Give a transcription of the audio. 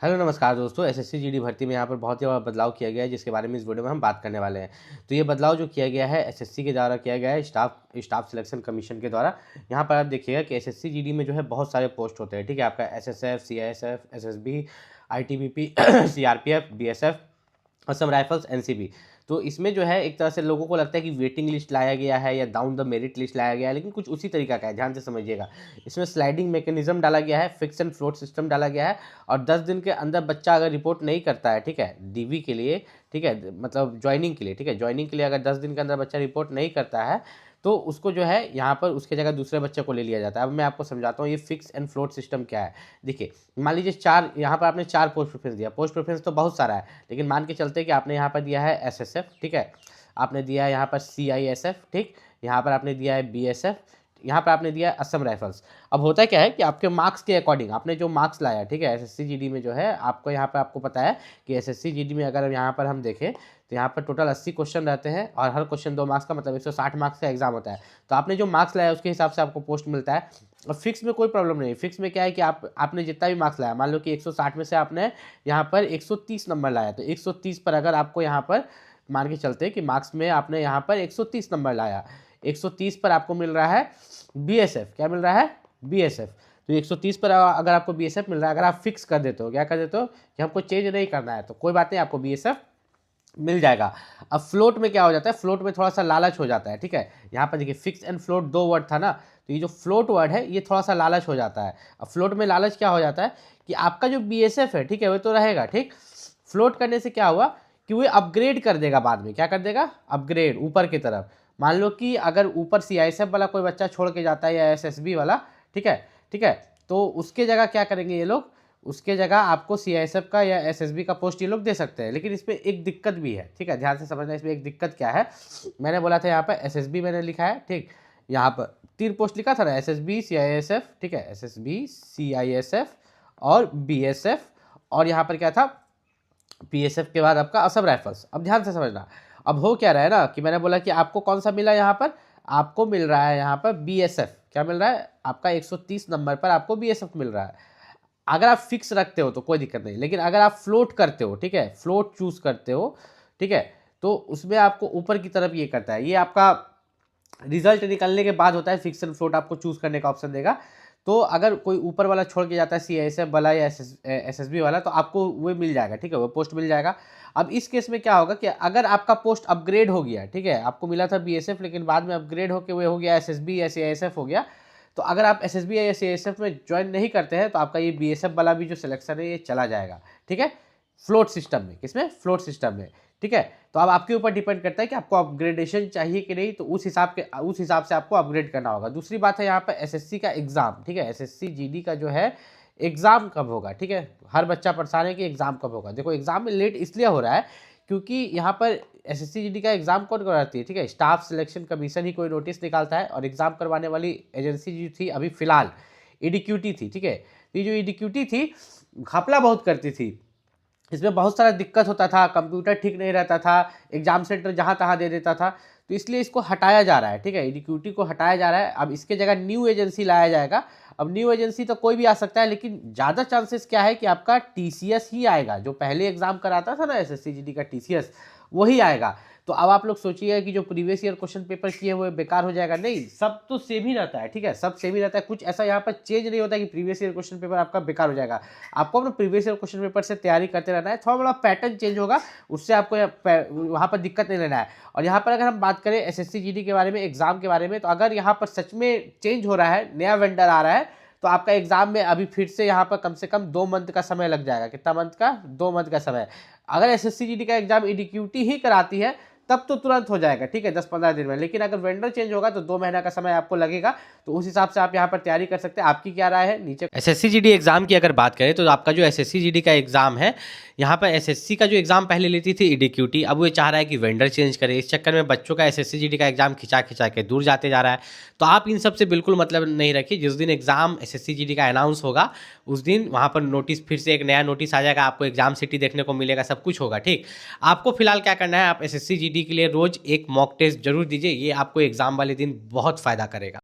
Hello नमस्कार दोस्तों। SSC GD भर्ती में यहाँ पर बहुत ही बड़ा बदलाव किया गया है, जिसके बारे में इस वीडियो में हम बात करने वाले हैं। तो ये बदलाव जो किया गया है एसएससी के द्वारा किया गया है, स्टाफ सिलेक्शन कमीशन के द्वारा। यहाँ पर आप देखिएगा कि एसएससी जीडी में जो है बहुत सारे पोस्ट होते हैं, ठीक है। आपका SSF, CISF, SSB, ITBP, CRPF, BSF, Assam rifles, NCB. तो इसमें जो है एक तरह से लोगों को लगता है कि वेटिंग लिस्ट लाया गया है या डाउन द मेरिट लिस्ट लाया गया है, लेकिन कुछ उसी तरीका का है, ध्यान से समझिएगा। इसमें स्लाइडिंग मैकेनिज्म डाला गया है, फिक्स एंड फ्लोट सिस्टम डाला गया है, और 10 दिन के अंदर बच्चा अगर रिपोर्ट नहीं करता है, ठीक है, डीवी के लिए, ठीक है, मतलब ज्वाइनिंग के लिए, ठीक है, ज्वाइनिंग के लिए अगर 10 दिन के अंदर बच्चा रिपोर्ट नहीं करता है तो उसको जो है यहाँ पर उसके जगह दूसरे बच्चे को ले लिया जाता है। अब मैं आपको समझाता हूँ ये फिक्स एंड फ्लोट सिस्टम क्या है। देखिए, मान लीजिए यहाँ पर आपने 4 पोस्ट प्रेफरेंस दिया। पोस्ट प्रेफरेंस तो बहुत सारा है, लेकिन मान के चलते कि आपने यहाँ पर दिया है एसएसएफ, ठीक है, आपने दिया है यहाँ पर सीआईएसएफ, ठीक, यहाँ पर आपने दिया है बीएसएफ, यहाँ पर आपने दिया है असम राइफल्स। अब होता क्या है कि आपके मार्क्स के अकॉर्डिंग आपने जो मार्क्स लाया, ठीक है, एसएससी जीडी में जो है आपको यहाँ पर आपको पता है कि एसएससी जीडी में अगर यहाँ पर हम देखें तो यहाँ पर टोटल 80 क्वेश्चन रहते हैं और हर क्वेश्चन 2 मार्क्स का, मतलब 160 मार्क्स का एग्जाम होता है। तो आपने जो मार्क्स लाया उसके हिसाब से आपको पोस्ट मिलता है। और फिक्स में कोई प्रॉब्लम नहीं। फिक्स में क्या है कि आपने जितना भी मार्क्स लाया, मान लो कि 160 में से आपने यहाँ पर 130 नंबर लाया, तो 130 पर अगर आपको यहाँ पर मान के चलते कि मार्क्स में आपने यहाँ पर 130 नंबर लाया, 130 पर आपको मिल रहा है बीएसएफ। क्या मिल रहा है? बीएसएफ। तो 130 पर अगर आपको बीएसएफ मिल रहा है, अगर आप फिक्स कर देते हो, क्या कर देते हो कि हमको चेंज नहीं करना है, तो कोई बात नहीं, आपको बीएसएफ मिल जाएगा। अब फ्लोट में क्या हो जाता है, फ्लोट में थोड़ा सा लालच हो जाता है, ठीक है। यहाँ पर देखिए फिक्स एंड फ्लोट 2 वर्ड था ना, तो ये जो फ्लोट वर्ड है ये थोड़ा सा लालच हो जाता है। अब फ्लोट में लालच क्या हो जाता है कि आपका जो बीएसएफ है, ठीक है, वो तो रहेगा, ठीक। फ्लोट करने से क्या हुआ कि वो अपग्रेड कर देगा बाद में। क्या कर देगा? अपग्रेड ऊपर की तरफ। मान लो कि अगर ऊपर सीआईएसएफ वाला कोई बच्चा छोड़ के जाता है या एसएसबी वाला, ठीक है, ठीक है, तो उसके जगह क्या करेंगे ये लोग, उसके जगह आपको सीआईएसएफ का या एसएसबी का पोस्ट ये लोग दे सकते हैं। लेकिन इसमें एक दिक्कत भी है, ठीक है, ध्यान से समझना। इसमें एक दिक्कत क्या है, मैंने बोला था यहाँ पर एसएसबी मैंने लिखा है, ठीक, यहाँ पर 3 पोस्ट लिखा था ना, एसएसबी, सीआईएसएफ, ठीक है, एसएसबी, सीआईएसएफ और बीएसएफ, और यहाँ पर क्या था, बीएसएफ के बाद आपका असम राइफल्स। अब ध्यान से समझना, अब हो क्या रहा है ना कि मैंने बोला कि आपको कौन सा मिला, यहाँ पर आपको मिल रहा है यहाँ पर बीएसएफ। क्या मिल रहा है? आपका 130 नंबर पर आपको बीएसएफ मिल रहा है। अगर आप फिक्स रखते हो तो कोई दिक्कत नहीं, लेकिन अगर आप फ्लोट करते हो, ठीक है, फ्लोट चूज करते हो, ठीक है, तो उसमें आपको ऊपर की तरफ ये करता है, ये आपका रिजल्ट निकलने के बाद होता है। फिक्स एंड फ्लोट आपको चूज करने का ऑप्शन देगा। तो अगर कोई ऊपर वाला छोड़ के जाता है सीआईएसएफ वाला या एसएसबी वाला, तो आपको वो मिल जाएगा, ठीक है, वो पोस्ट मिल जाएगा। अब इस केस में क्या होगा कि अगर आपका पोस्ट अपग्रेड हो गया, ठीक है, आपको मिला था बीएसएफ लेकिन बाद में अपग्रेड होकर वो हो गया एसएसबी या सीआईएसएफ हो गया, तो अगर आप एसएसबी या सीआईएसएफ में ज्वाइन नहीं करते हैं तो आपका ये बीएसएफ वाला भी जो सिलेक्शन है ये चला जाएगा, ठीक है, फ्लोट सिस्टम में। किसमें? फ्लोट सिस्टम में, ठीक है। तो अब आपके ऊपर डिपेंड करता है कि आपको अपग्रेडेशन चाहिए कि नहीं, तो उस हिसाब से आपको अपग्रेड करना होगा। दूसरी बात है यहाँ पर एसएससी का एग्जाम, ठीक है, एसएससी जीडी का जो है एग्जाम कब होगा, ठीक है। हर बच्चा परेशान है कि एग्जाम कब होगा। देखो, एग्जाम में लेट इसलिए हो रहा है क्योंकि यहाँ पर एसएससी जीडी का एग्जाम कौन करवाती है, ठीक है, स्टाफ सिलेक्शन कमीशन ही कोई नोटिस निकालता है, और एग्जाम करवाने वाली एजेंसी जो थी अभी फिलहाल ईडीक्यूटी थी, ठीक है। ये जो ईडीक्यूटी थी घपला बहुत करती थी, इसमें बहुत सारा दिक्कत होता था, कंप्यूटर ठीक नहीं रहता था, एग्जाम सेंटर जहाँ तहाँ दे देता था, तो इसलिए इसको हटाया जा रहा है, ठीक है, ईडीक्यूटी को हटाया जा रहा है। अब इसके जगह न्यू एजेंसी लाया जाएगा। अब न्यू एजेंसी तो कोई भी आ सकता है, लेकिन ज़्यादा चांसेस क्या है कि आपका टीसीएस ही आएगा। जो पहले एग्जाम कराता था ना एसएससी जीडी का टीसीएस, वही आएगा। तो अब आप लोग सोचिए कि जो प्रीवियस ईयर क्वेश्चन पेपर किए हुए बेकार हो जाएगा। नहीं, सब तो सेम ही रहता है, ठीक है, सब सेम ही रहता है। कुछ ऐसा यहाँ पर चेंज नहीं होता है कि प्रीवियस ईयर क्वेश्चन पेपर आपका बेकार हो जाएगा। आपको अपना प्रीवियस ईयर क्वेश्चन पेपर से तैयारी करते रहना है। थोड़ा बड़ा पैटर्न चेंज होगा, उससे आपको वहाँ पर दिक्कत नहीं लेना है। और यहाँ पर अगर हम बात करें एसएससी जीडी के बारे में, एग्जाम के बारे में, तो अगर यहाँ पर सच में चेंज हो रहा है, नया वेंडर आ रहा है, तो आपका एग्जाम में अभी फिर से यहाँ पर कम से कम 2 मंथ का समय लग जाएगा। कितना मंथ का? 2 मंथ का समय। अगर एसएससी जीडी का एग्जाम ईडीक्यूटी ही कराती है तब तो तुरंत हो जाएगा, ठीक है, 10-15 दिन में। लेकिन अगर वेंडर चेंज होगा तो 2 महीना का समय आपको लगेगा। तो उस हिसाब से आप यहाँ पर तैयारी कर सकते हैं। आपकी क्या राय है नीचे? एसएससी जीडी एग्जाम की अगर बात करें तो आपका जो एसएससी जीडी का एग्जाम है, यहाँ पर एसएससी का जो एग्जाम पहले लेती थी ईडीक्यूटी, अब वो चाह रहा है कि वेंडर चेंज करे। इस चक्कर में बच्चों का एसएससी जीडी का एग्जाम खिंचा खिंचा के दूर जाते जा रहा है। तो आप इन सब से बिल्कुल मतलब नहीं रखिए। जिस दिन एग्जाम एसएससी जीडी का अनाउंस होगा उस दिन वहाँ पर नोटिस, फिर से एक नया नोटिस आ जाएगा, आपको एग्जाम सिटी देखने को मिलेगा, सब कुछ होगा, ठीक। आपको फिलहाल क्या करना है, आप एसएससी जीडी के लिए रोज एक मॉक टेस्ट जरूर दीजिए। ये आपको एग्जाम वाले दिन बहुत फायदा करेगा।